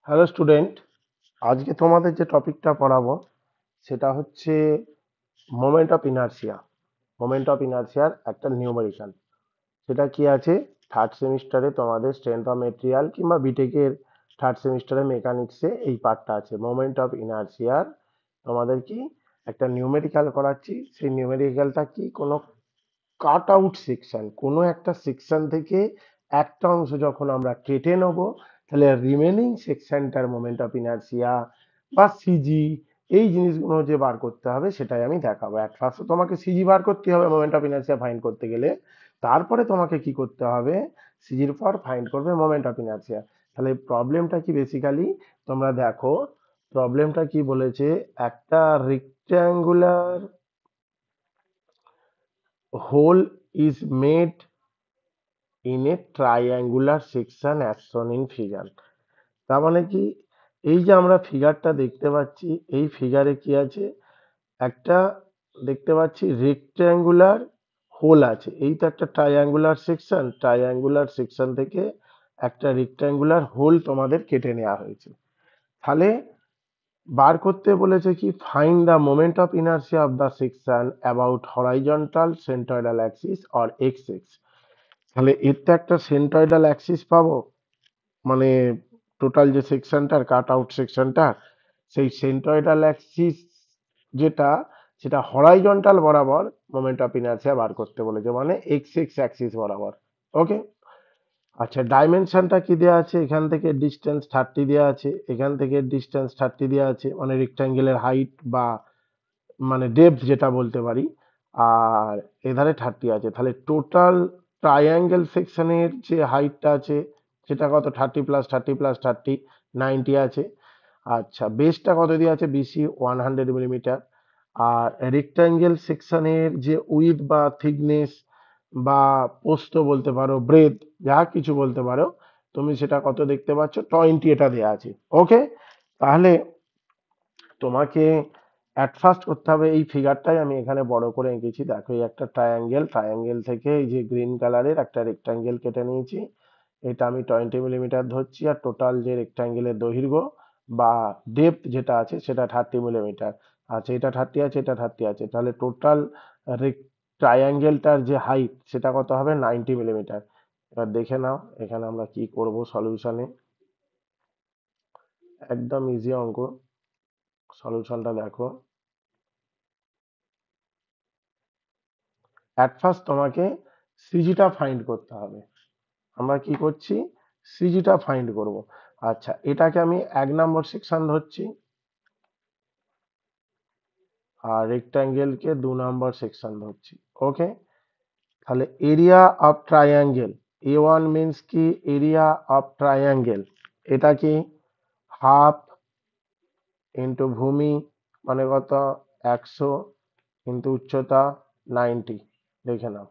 Hello student, আজকে তোমাদের যে টপিকটা পড়াবো সেটা হচ্ছে moment of inertia. Moment of ইনার্শিয়ার একটা নিউমেরিক্যাল। সেটা কি আছে, থার্ড সেমিস্টারে তোমাদের স্ট্রেংথ অফ মেটেরিয়াল কিংবা বিটেকের থার্ড সেমিস্টারে মেকানিক্সে এই পার্টটা আছে। মোমেন্ট অফ ইনার্শিয়ার তোমাদের কি একটা নিউমেরিক্যাল করাচ্ছি। সেই নিউমেরিক্যালটা কি, কোনো কাট আউট সেকশন, কোনো একটা সেকশন থেকে একটা অংশ যখন আমরা কেটে নেব, তাহলে রিমেনিং সেকশনটার মোমেন্ট অফ ইনার্সিয়া বা সিজি, এই জিনিসগুলো যে বার করতে হবে সেটাই আমি দেখাবো। অ্যাট ফার্স্ট তোমাকে সিজি বার করতে হবে মোমেন্ট অফ ইনার্সিয়া ফাইন্ড করতে গেলে। তারপরে তোমাকে কি করতে হবে, সিজির পর ফাইন্ড করবে মোমেন্ট অফ ইনার্সিয়া। তাহলে প্রবলেমটা কি বেসিক্যালি তোমরা দেখো, প্রবলেমটা কি বলেছে, একটা rectangular hole is made in a triangular section as shown in figure। তার মানে কি, এই যে আমরা ফিগারটা দেখতে পাচ্ছি, এই ফিগারে কি আছে, একটা দেখতে পাচ্ছি রেক্ট্যাঙ্গুলার হোল আছে। এই তো একটা ট্রায়াঙ্গুলার সেকশন, ট্রায়াঙ্গুলার সেকশন থেকে একটা রেক্ট্যাঙ্গুলার হোল তোমাদের কেটে নেওয়া হয়েছে। তাহলে বার করতে বলেছে কি, find the moment of inertia of the section about horizontal centroidal axis or x x. তাহলে এর তো একটা সেন্ট্রয়েডাল অ্যাক্সিস পাবো, মানে টোটাল যে সেকশনটার কাট আউট সেকশনটা, সেই সেন্ট্রয়েডাল অ্যাক্সিস যেটা, সেটা হরাইজন্টাল বরাবর মোমেন্ট অফ ইনার্সিয়া বার করতে বলেছে, মানে এক্স এক্স অ্যাক্সিস বরাবর। ওকে, আচ্ছা ডাইমেনশনটা কি দেওয়া আছে, এখান থেকে ডিস্টেন্স 30 দেওয়া আছে, এখান থেকে ডিস্টেন্স 30 দেওয়া আছে, মানে রেক্ট্যাঙ্গেলের হাইট বা মানে ডেপথ যেটা বলতে পারি, আর এধারে 30 আছে। তাহলে টোটাল ট্রায়াঙ্গেল সেকশনের যে হাইটটা আছে সেটা কত, 30 + 30 + 30 90 আছে। আচ্ছা বেসটা কত দিয়ে আছে, বিসি 100 মিলিমিটার। আর রেক্ট্যাঙ্গেল সেকশনের যে উইথ বা থিকনেস বা প্রস্থ বলতে পারো, ব্রেথ, যা কিছু বলতে পারো তুমি, সেটা কত দেখতে পাচ্ছ, 20 এটা দেওয়া আছে। ওকে, তাহলে তোমাকে অ্যাট ফার্স্ট করতে হবে, এই ফিগারটাই আমি এখানে বড় করে এঁকেছি। দেখো এই একটা ট্রায়াঙ্গেল, ট্রায়াঙ্গেল থেকে এই যে গ্রিন কালারের একটা রেক্ট্যাঙ্গেল কেটে নিয়েছি। এটা আমি 20 মিলিমিটার ধরছি, আর টোটাল যে রেক্ট্যাঙ্গেলের দৈর্ঘ্য বা ডেপথ যেটা আছে সেটা 30 মিলিমিটার। আচ্ছা এটা 30 আছে, এটা 30 আছে, তাহলে টোটাল ট্রায়াঙ্গেলটার যে হাইট সেটা কত হবে, 90 মিলিমিটার। এবার দেখে নাও এখানে আমরা কি করব সলিউশনে, একদম ইজি অঙ্ক। সলিউশনটা দেখো, অ্যাট ফার্স্ট তোমাকে সিজিটা ফাইন্ড করতে হবে। আমরা কি করছি, সিজিটা ফাইন্ড করব। আচ্ছা এটাকে আমি 1 নম্বর সেকশন ধরছি, আর রেক্ট্যাঙ্গেলকে 2 নম্বর সেকশন ধরছি। ওকে, তাহলে area of triangle, A1 means কি, এরিয়া অফ ট্রায়াঙ্গেল, এটা কি হাফ ইন্টু ভূমি, মানে কত, 100 ইন্টু উচ্চতা 90। দেখে নাও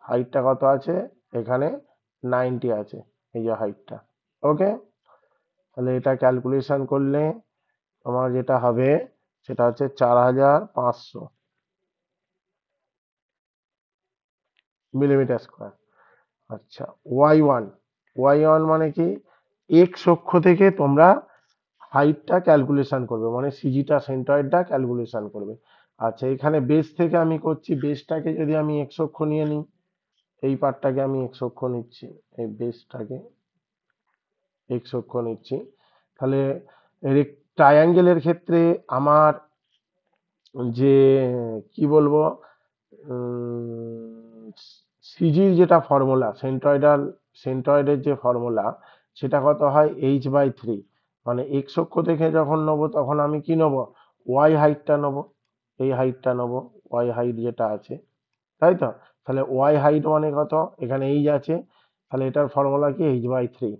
হাইটটা কত আছে, এখানে 90 আছে, এই যে হাইটটা। ওকে, তাহলে এটা ক্যালকুলেশন করলে তোমার যেটা হবে সেটা হচ্ছে 4500 মিলিমিটার স্কোয়ার। আচ্ছা ওয়াই ওয়ান মানে কি, এক্স অক্ষ থেকে তোমরা হাইটটা ক্যালকুলেশন করবে, মানে সিজিটা সেন্ট্রয়েডটা ক্যালকুলেশন করবে। আচ্ছা এখানে বেস থেকে আমি করছি, বেসটাকে যদি আমি এক্স অক্ষ নিয়ে নিই, এই পার্টটাকে আমি এক্স অক্ষ নিচ্ছি, এই বেসটাকে এক্স অক্ষ নিচ্ছি। তাহলে ট্রায়াঙ্গেলের ক্ষেত্রে আমার যে কি বলবো, সিজির যেটা ফর্মুলা, সেন্ট্রয়েডের যে ফর্মুলা, সেটা কত হয়, h/3। মানে এক্স অক্ষ থেকে যখন নেবো তখন আমি কি নেবো, ওয়াই হাইটটা নেবো, এই হাইটটা নেবো, ওয়াই হাইট যেটা আছে, তাই তো। তাহলে ওয়াই হাইট মানে কত, এখানে এইচ আছে, তাহলে এটার ফর্মুলা কি, h/3।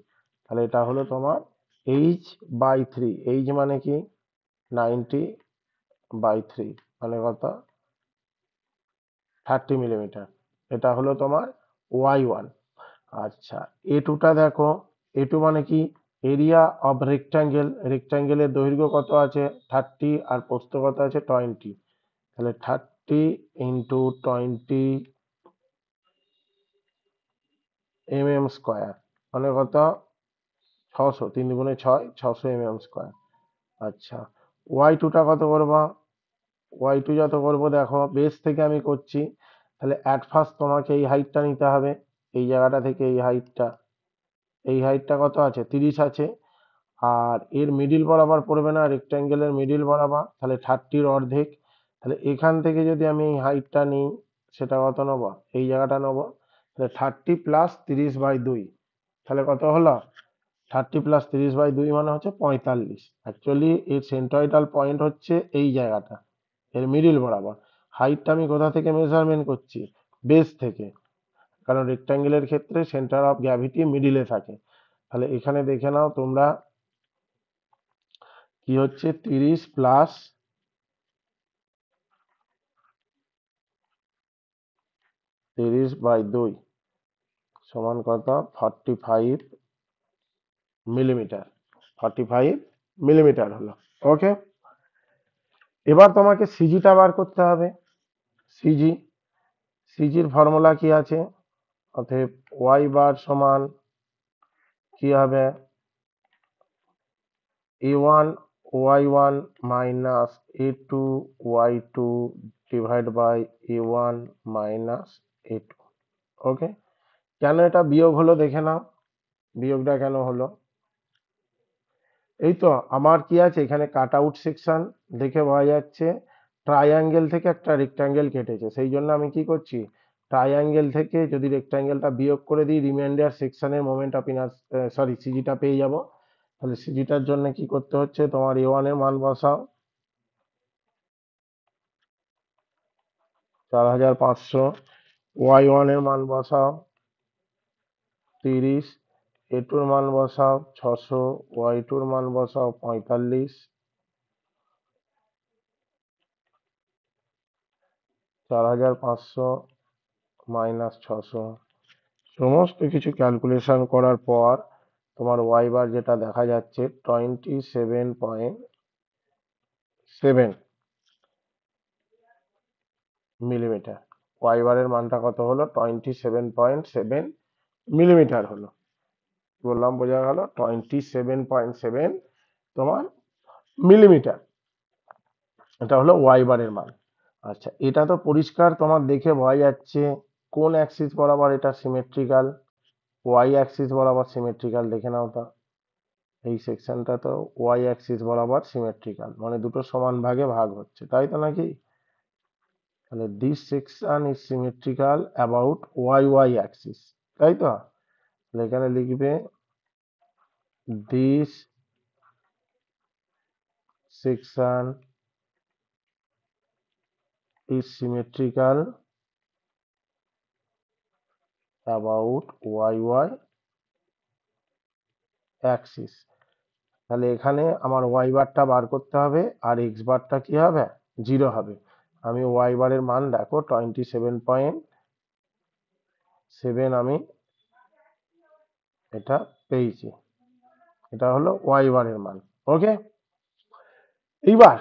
তাহলে এটা হলো তোমার h/3। এইচ মানে কি, 90/3, মানে কত, 30 মিলিমিটার। এটা হলো তোমার ওয়াই 1। আচ্ছা A2টা দেখো, A2 মানে কি, এরিয়া অফ রেক্ট্যাঙ্গেল, রেক্ট্যাঙ্গেলের দৈর্ঘ্য কত আছে 30, আর প্রস্থ কত আছে 20। তাহলে 30 × 20 mm স্কোয়ার, মানে কত, 600, 3 দুগুণে 6, 600 mm²। আচ্ছা, y2টা কত করবা? y2 যত করবো, দেখো বেস থেকে আমি করছি, তাহলে অ্যাট ফার্স্ট তোমাকে এই হাইটটা নিতে হবে, এই জায়গাটা থেকে এই হাইটটা কত আছে? 30 আছে। আর এর মিডিল বরাবর পড়বে না, রেক্ট্যাঙ্গেলের মিডিল বরাবর, তাহলে 30-র অর্ধেক। তাহলে এখান থেকে যদি আমি এই হাইটটা নিই, সেটা কত নেবো? এই জায়গাটা নেবো। তাহলে 30 প্লাস 30/2, তাহলে কত হলো? 30 প্লাস 30/2 মানে হচ্ছে 45। অ্যাকচুয়ালি এর সেন্ট্রয়েডাল পয়েন্ট হচ্ছে এই জায়গাটা, এর মিডিল বরাবর। হাইটটা আমি কোথা থেকে মেজারমেন্ট করছি? বেস থেকে, কারণ রেক্ট্যাঙ্গেলের ক্ষেত্রে সেন্টার অফ গ্র্যাভিটি মিডিলে থাকে। তাহলে এখানে দেখে নাও তোমরা, কি হচ্ছে? 30 প্লাস 30/2 সমান কত? 45 মিলিমিটার। 45 মিলিমিটার হলো। ওকে, এবার তোমাকে সিজিটা বার করতে হবে। সিজি, সিজির ফর্মুলা কি আছে? অতএব ওয়াই বার সমান কি হবে? a1 y1 minus a2 y2 divide by a1 minus a2। Okay, কেন এটা বিয়োগ হলো দেখে নাও, বিয়োগটা কেন হলো? এই তো আমার কি আছে এখানে, কাট আউট সেকশন দেখে বোঝা যাচ্ছে ট্রায়াঙ্গেল থেকে একটা রেক্ট্যাঙ্গেল কেটেছে, সেই জন্য আমি কি করছি, ট্রায়াঙ্গেল থেকে যদি রেক্ট্যাঙ্গেলটা বিয়োগ করে দিই, রিমাইন্ডার সেকশনের মোমেন্ট অফ ইনার্সিয়া, সরি, সিজিটা পেয়ে যাব। তাহলে সিজিটার জন্য কি করতে হচ্ছে, তোমার a1 এর মান বসাও 4500, y1 এর মান বসাও 30, a2 এর মান বসাও 600, y2 এর মান বসাও 45, 4500 মাইনাস 600, সমস্ত কিছু ক্যালকুলেশন করার পর তোমার ওয়াই বার যেটা দেখা যাচ্ছে 27.7 মিলিমিটার। ওয়াই বারের মানটা কত হলো? 27.7 মিলিমিটার হলো। বললাম, বোঝা গেল? 27.7 তোমার মিলিমিটার, এটা হলো ওয়াই বারের মান। আচ্ছা, এটা তো পরিষ্কার তোমার দেখে বোঝা যাচ্ছে কোন অ্যাক্সিস বরাবর এটা সিমেট্রিক্যাল, ওয়াই অ্যাক্সিস বরাবর সিমেট্রিক্যাল। দেখে নাও তো, এই সেকশনটা তো ওয়াই অ্যাক্সিস বরাবর সিমেট্রিক্যাল, মানে দুটো সমান ভাগে ভাগ হচ্ছে, তাই তো নাকি? তাহলে this section is symmetrical about Y Y axis, তাই তো? তাহলে এখানে লিখবে this section is symmetrical about Y Y axis. তাহলে এখানে আমার ওয়াই বারটা বার করতে হবে, আর এক্স বারটা কি হবে? 0 হবে। আমি ওয়াই বারের মান দেখো 27.7 আমি এটা পেয়েছি, এটা হলো ওয়াই বারের মান। ওকে, এইবার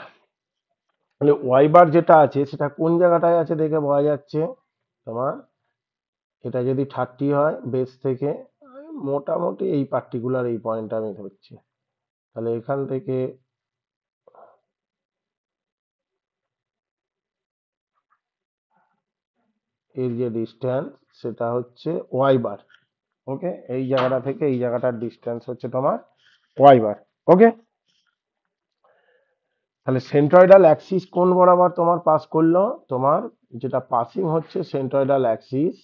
তাহলে ওয়াই বার যেটা আছে সেটা কোন জায়গাটায় আছে দেখে বোঝা যাচ্ছে তোমার, এটা যদি 30 হয় বেস থেকে, মোটামুটি এই পার্টিকুলার এই পয়েন্টটা আমি ধরছি, তাহলে এখান থেকে এর যে ডিস্টেন্স সেটা হচ্ছে ওয়াই বার। ওকে, এই জায়গাটা থেকে এই জায়গাটার ডিস্টেন্স হচ্ছে তোমার ওয়াই বার। ওকে, তাহলে সেন্ট্রয়েডাল অ্যাক্সিস কোন বরাবর তোমার পাস করলো? তোমার যেটা পাসিং হচ্ছে সেন্ট্রয়েডাল অ্যাক্সিস,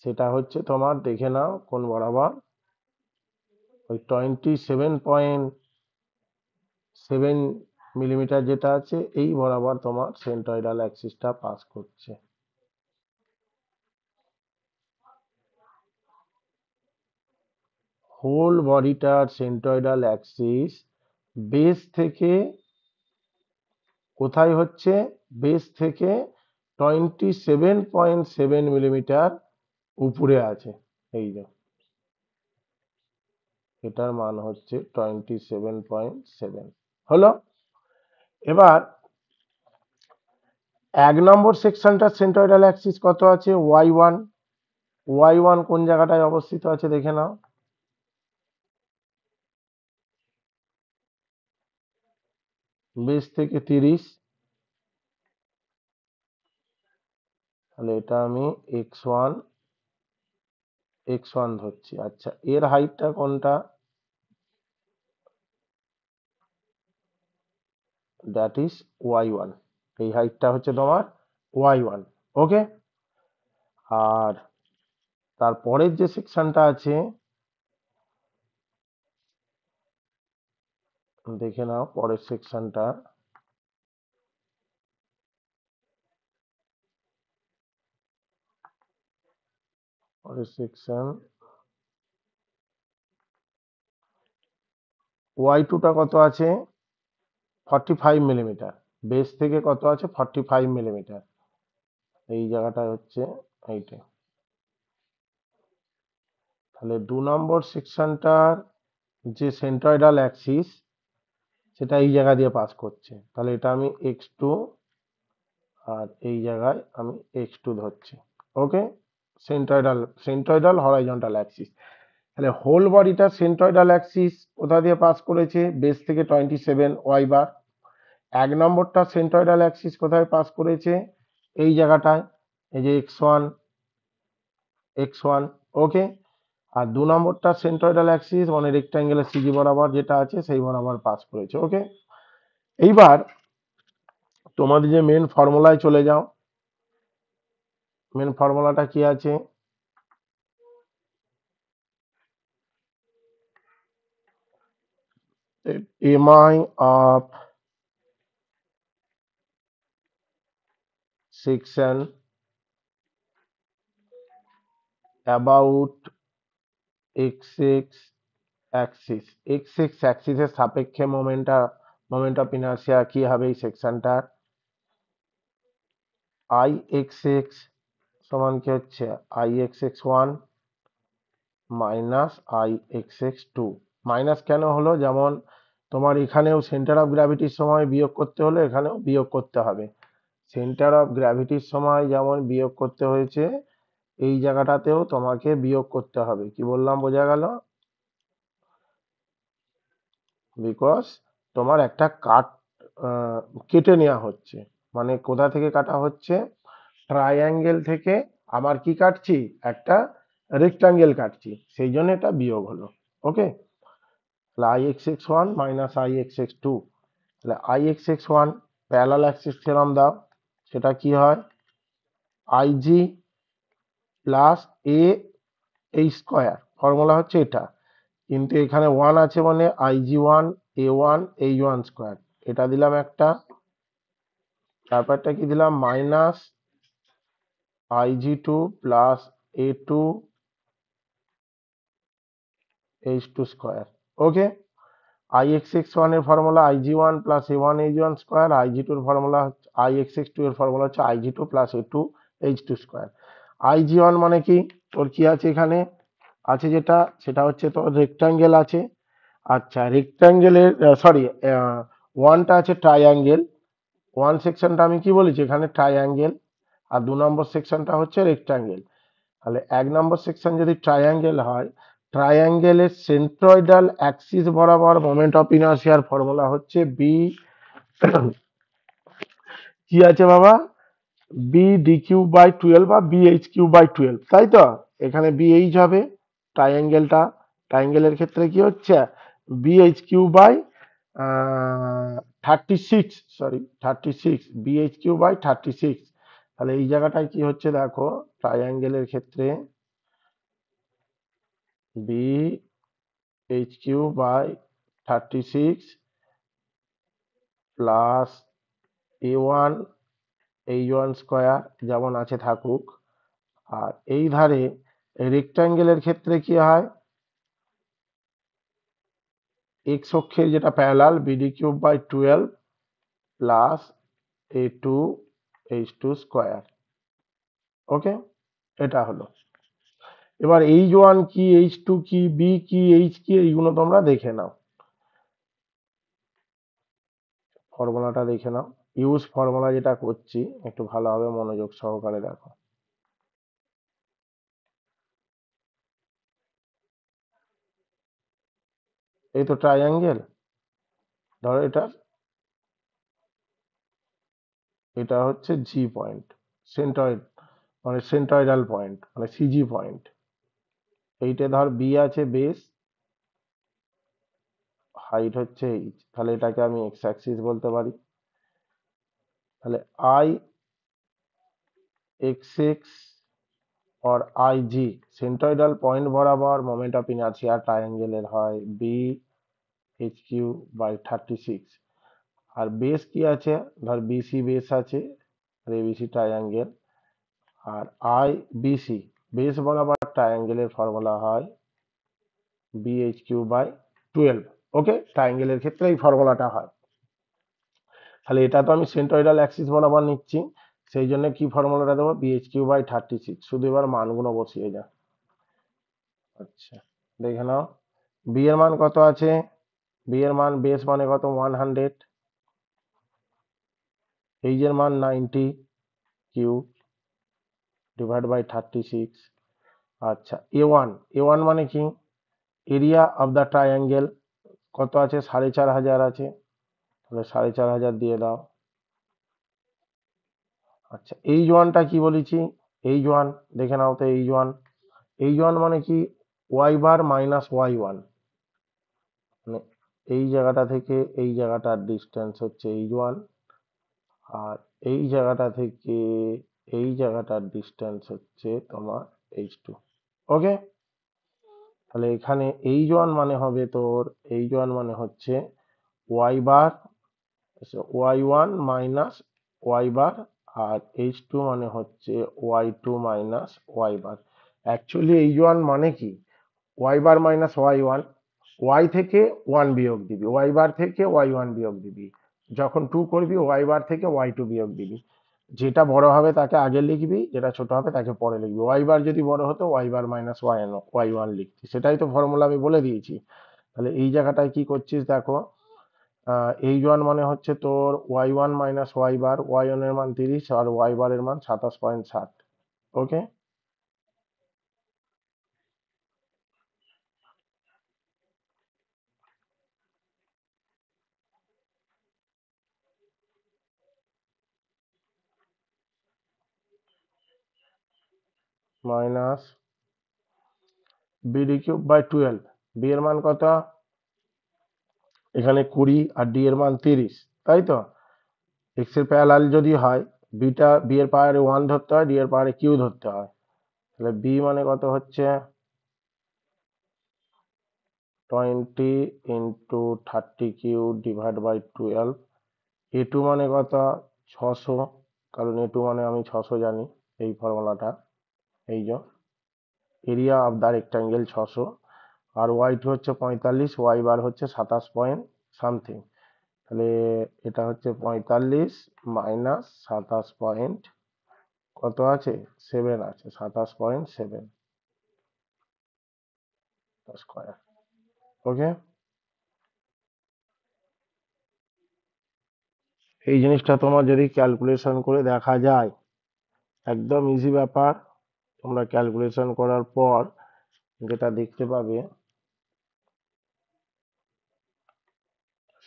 সেটা হচ্ছে তোমার, দেখে নাও কোন বরাবর, ওই 27.7 মিলিমিটার যেটা আছে এই বরাবর তোমার সেন্ট্রয়েডাল অ্যাক্সিসটা পাস করছে। হোল বডিটার সেন্ট্রয়েডাল অ্যাক্সিস বেস থেকে কোথায় হচ্ছে? বেস থেকে 27.7 মিলিমিটার উপরে আছে। এই যে এটার মান হচ্ছে 27.7 হলো। এবার 1 নম্বর সেকশনটার সেন্ট্রয়েডাল অ্যাক্সিস কত আছে? y1। y1 কোন জায়গাটায় অবস্থিত আছে দেখে নাও, বেস থেকে 30, তাহলে এটা আমি x1 ধরছি। আচ্ছা, এর হাইটটা কোনটা? That is y1। এই হাইটটা হচ্ছে তোমার y1। ওকে। আর তারপরের যে সেকশনটা আছে, দেখে নাও পরের সেকশনটা। পরের সেকশন y2টা কত আছে? 45 মিলিমিটার। বেস থেকে কত আছে? 45 মিলিমিটার। এই জায়গাটা হচ্ছে এইটা। তাহলে 2 নম্বর সেকশনটার যে সেন্ট্রয়েডাল অ্যাক্সিস, সেটা এই জায়গা দিয়ে পাস করছে। তাহলে এটা আমি x2, আর এই জায়গায় আমি x2 ধরছি। ওকে। সেন্ট্রয়েডাল হরাইজন্টাল অ্যাক্সিস। তাহলে হোল বডিটা সেন্ট্রয়েডাল অ্যাক্সিস কোথা দিয়ে পাস করেছে? বেস থেকে 27 y বার। 1 নম্বরটা সেন্ট্রয়েডাল অ্যাক্সিস কোথায় পাস করেছে? এই জায়গাটায়, এই যে x1। ওকে। আর 2 নম্বরটা সেন্ট্রয়েডাল অ্যাক্সিস মানে রেক্ট্যাঙ্গেলের সিজি বরাবর যেটা আছে সেই বরাবর পাস করেছে। ওকে। এইবার তোমাদের যে মেন ফর্মুলায় চলে যাও। মেন ফর্মুলাটা কি আছে? mi of section about xx Axis. xx অ্যাক্সিসের সাপেক্ষে মোমেন্ট অফ ইনার্সিয়া কি হবে এই সেকশনটার? ixx সমান কি হচ্ছে? ixx1 minus ixx2। মাইনাস কেন হলো? যেমন তোমার এখানেও সেন্টার অফ গ্র্যাভিটির সময় বিয়োগ করতে হলে এখানেও বিয়োগ করতে হবে। সেন্টার অফ গ্র্যাভিটির সময় যেমন বিয়োগ করতে হয়েছে, এই জায়গাটাতেও তোমাকে বিয়োগ করতে হবে। কি বললাম, বোঝা গেল? বিকজ তোমার একটা কেটে নেওয়া হচ্ছে। মানে কোথা থেকে কাটা হচ্ছে? ট্রায়াঙ্গেল থেকে আবার কি কাটছি? একটা রেক্টাঙ্গেল কাটছি, সেই জন্য এটা বিয়োগ হলো। ওকে। তাহলে ixx1 মাইনাস ixx2। তাহলে ixx1 প্যারালাল অ্যাক্সিস থিওরাম দাও। সেটা কি হয়? ig প্লাস এ এই স্কোয়ার, ফর্মুলা হচ্ছে এটা। কিন্তু এখানে 1 আছে মানে ig1 a1 a1 স্কোয়ার। এটা দিলাম একটা। তারপরটা কি দিলাম? Minus ig2 plus a2 h2 square. ওকে। ixx1 এর formula ig1 plus a1 a1 square. ig2 এর ফর্মুলা, ixx2 এর ফর্মুলা হচ্ছে ig2 plus a2 h2 square. ig1 মানে কি? তোর কি আছে এখানে? আছে যেটা, সেটা হচ্ছে তোর রেক্টাঙ্গেল আছে। আচ্ছা, রেক্টাঙ্গেলের সরি, ওয়ানটা আছে ট্রায়াঙ্গেল। ওয়ান সেকশনটা আমি কি বলেছি? এখানে ট্রায়াঙ্গেল। আর 2 নম্বর সেকশনটা হচ্ছে রেক্টাঙ্গেল। তাহলে 1 নম্বর সেকশন যদি ট্রায়াঙ্গেল হয়, ট্রায়াঙ্গেলের সেন্ট্রয়েডাল অ্যাক্সিস বরাবর মোমেন্ট অফ ইনার্সিয়ার ফর্মুলা হচ্ছে বি। কি আছে বাবা? বি ডি কিউ বাই 12 বা বি এইচ কিউ বাই 12, তাই তো? এখানে বি এইচ হবে ট্রায়াঙ্গেলের ক্ষেত্রে কি হচ্ছে? B H Q by 36, sorry 36, B H Q by 36। তাহলে এই জায়গাটায় কি হচ্ছে দেখো, ট্রায়াঙ্গেলের ক্ষেত্রে B H Q by 36 plus a1 a1 square যেমন আছে থাকুক। আর এই ধারে রেক্টাঙ্গেলের ক্ষেত্রে কি হয়? এক্স অক্ষের যেটা parallel, b d cube by 12 plus a2 h2 square. Okay. এটা হলো। এবার h1 কি, h2 কি, বি কি, এইচ কি, এইগুলো তোমরা দেখে নাও। ফর্মুলাটা দেখে নাও। ইউজ ফর্মুলা যেটা করছি একটু ভালোভাবে মনোযোগ সহকারে দেখো। এই তো ট্রায়াঙ্গেল, ধরো এটা এটা হচ্ছে জি পয়েন্ট, সেন্ট্রয়েড মানে সেন্ট্রয়েডাল পয়েন্ট মানে সিজি পয়েন্ট। এইটা ধর বি আছে বেস, হাইট হচ্ছে এইচ, তাহলে এটাকে আমি এক্স অ্যাক্সিস বলতে পারি। তাহলে আই এক্স এক্স और आई जी সেন্ট্রয়েডাল পয়েন্ট বরাবর মোমেন্ট অফ ইনার্সিয়া ট্রায়াঙ্গেলের হয় বি এইচ কিউ বাই 36। আর বেস কি আছে, ধর বিসি বেস আছে, আর এবিসি ট্রায়াঙ্গেল, আর আই বিসি বেস বরাবর ট্রায়াঙ্গেলের ফর্মুলা হয় b H Q by 12। Okay, ট্রায়াঙ্গেলের ক্ষেত্রে এই ফর্মুলাটা হয়। তাহলে এটা তো আমি সেন্ট্রয়েডাল অ্যাক্সিস বরাবর নিচ্ছি, সেই জন্য কি ফর্মুলাটা দেবো, বি এইচ কিউ বাই 36। শুধু এবার মানগুলো বসিয়ে যা। আচ্ছা, দেখে নাও বি এর মান কত আছে, বি এর মান বেস মানে কত 100, এইচ এর মান 90 কিউ ডিভাইড বাই 36। আচ্ছা এ ওয়ান মানে কি, এরিয়া অফ দ্য ট্রায়াঙ্গেল কত আছে, 4500 আছে, তাহলে 4500 দিয়ে দাও। আচ্ছা এইচ ওয়ানটা কি বলেছি, এইচ ওয়ান দেখে নাও তো, এইচ ওয়ান মানে কি, y bar minus Y one, মানে এই জায়গাটা থেকে এই জায়গাটার ডিস্টেন্স হচ্ছে এইচ ওয়ান, আর এই জায়গাটা থেকে এই জায়গাটার ডিস্টেন্স হচ্ছে তোমার এইচ টু। ওকে, তাহলে এখানে এইচ ওয়ান মানে হবে তোর, এইচ ওয়ান মানে হচ্ছে Y bar, y one minus y বার, আর এইচ টু মানে হচ্ছে ওয়াই টু মাইনাস ওয়াই বার। অ্যাকচুয়ালি এইচ ওয়ান মানে কি, y bar minus Y one, Y থেকে ওয়ান বিয়োগ দিবি, ওয়াই বার থেকে ওয়াই ওয়ান বিয়োগ দিবি, যখন টু করবি ওয়াই বার থেকে ওয়াই টু বিয়োগ দিবি। যেটা বড় হবে তাকে আগে লিখবি, যেটা ছোট হবে তাকে পরে লিখবি। ওয়াই বার যদি বড় হতো y bar minus Y one লিখতি, সেটাই তো ফর্মুলা আমি বলে দিয়েছি। তাহলে এই জায়গাটায় কি করছিস দেখো, এইচ ওয়ান মানে হচ্ছে তোর y one minus y bar, y one এর মান 30 আর ওয়াই বার এর মান 27.7। Okay, minus b d cube by 12। B এর মান কত, এখানে 20 আর ডি এর মান 30, তাই তো। এক্স এর প্যারালাল যদি হয়, বিটা বি এর পাওয়ারে 1 ধরতে হয়, ডি এর পাওয়ারে কিউ ধরতে হয়। তাহলে বি মানে কত হচ্ছে 20 into 30 Q divide by 12। A two মানে কত 600, কারণ এ টু মানে আমি 600 জানি, এই ফর্মুলাটা, এই যে এরিয়া অফ দ্য রেক্টাঙ্গেল 600, আর ওয়াই টু হচ্ছে 45, ওয়াই বার হচ্ছে 27 পয়েন্ট সামথিং। তাহলে এটা হচ্ছে 45 মাইনাস 27 পয়েন্ট কত আছে 7 আছে, 27.7 স্কোয়ার। ওকে, এই জিনিসটা তোমার যদি ক্যালকুলেশন করে দেখা যায়, একদম ইজি ব্যাপার। তোমরা ক্যালকুলেশন করার পর যেটা দেখতে পাবে,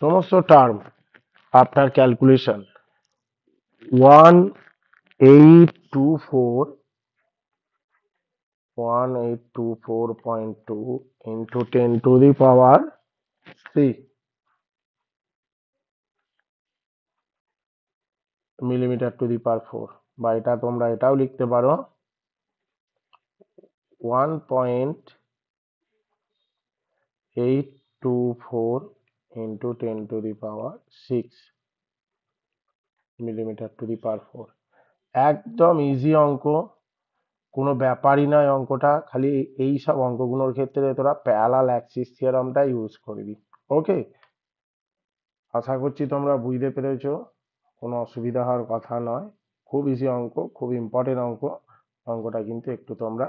সমস্ত term after calculation 1824 1824.2 into 10⁻³ mm²/4, বা এটা তোমরা এটাও লিখতে পারো 1.824 ইন্টু 10⁶ mm²/4। একদম ইজি অঙ্ক, কোনো ব্যাপারই নয় অঙ্কটা, খালি এই সব অঙ্কগুলোর ক্ষেত্রে তোরা প্যারালাল অ্যাক্সিস থিওরামটা ইউজ করবি। ওকে, আশা করছি তোমরা বুঝতে পেরেছো, কোনো অসুবিধা হওয়ার কথা নয়। খুব ইজি অঙ্ক, খুব ইম্পর্টেন্ট অঙ্ক, অঙ্কটা কিন্তু একটু তোমরা